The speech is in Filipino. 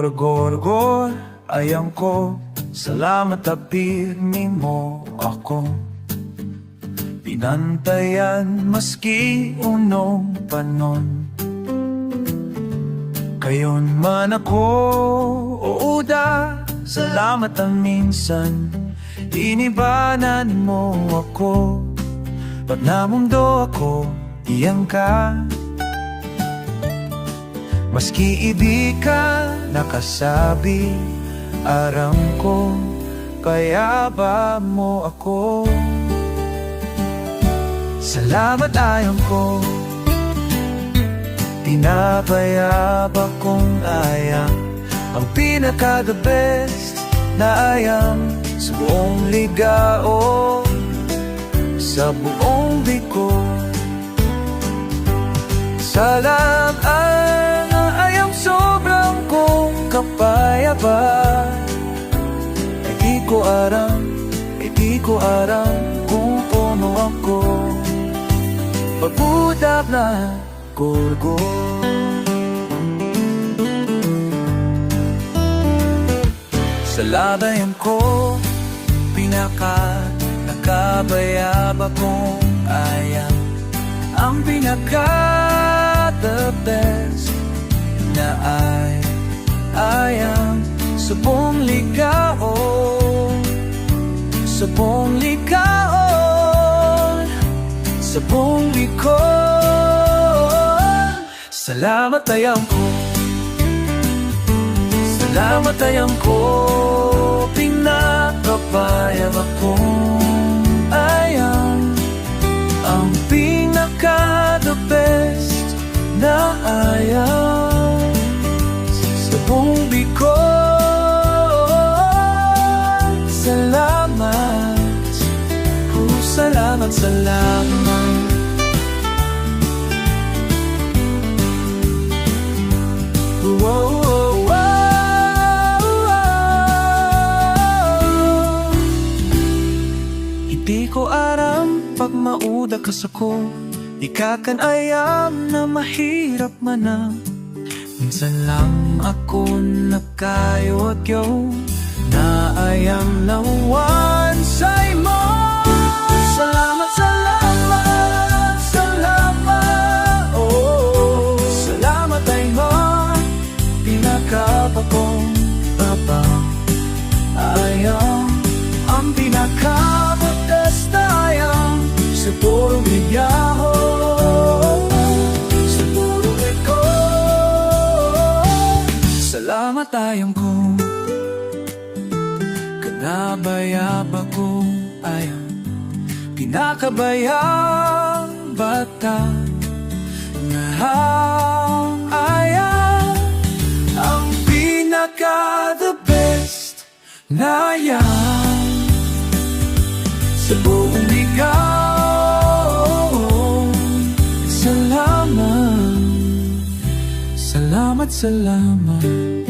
Gor, gor, gor, ayang ko. Salamat apirmi mo ako. Pinantayan maski unong panon. Kayon man ako o uda, salamat ang minsan. Inibanan mo ako. Pag namundo ako, iyang ka. Maski hindi ka nakasabi, aram ko, kaya ba mo ako? Salamat ayang ko. Pinapayaba kong ayang, ang pinaka the best na ayang sa buong ligao, sa buong biko. Salamat ang ayang sobrang kong kapayaba. Di ko aram kung ano ako. Pagbudak na gurgo. Sa labayan ko, pinaka nakabayaba kong ayang, ang pinaka the best na ayang sa buong ligao, sa buong ligao, sa buong likod. Salamat ayang ko. Salamat ayang ko. Pinakabayab akong ayang, ang pinaka the best na ayang sa buong biko. Salamat, salamat, salamat. Whoa, whoa, whoa. Hindi ko aram pag mauda ka sa ko, di ka kan ayam na mahirap manang. Minsan lang ako nakayot-yo na ayam lawan sa'y mo. Salamat, salamat, salamat. Oh, salamat ay mo. Pinakapakong papa ayam, ang pinakabatas na ayam sa purong ligyaho, sa purong liko. Salamat ayam ko. Kanabayaba kong ayam, pinakabayang bata nga ayam, ang pinaka the best na ayam sa buong ligaw. Salamat, salamat, salamat.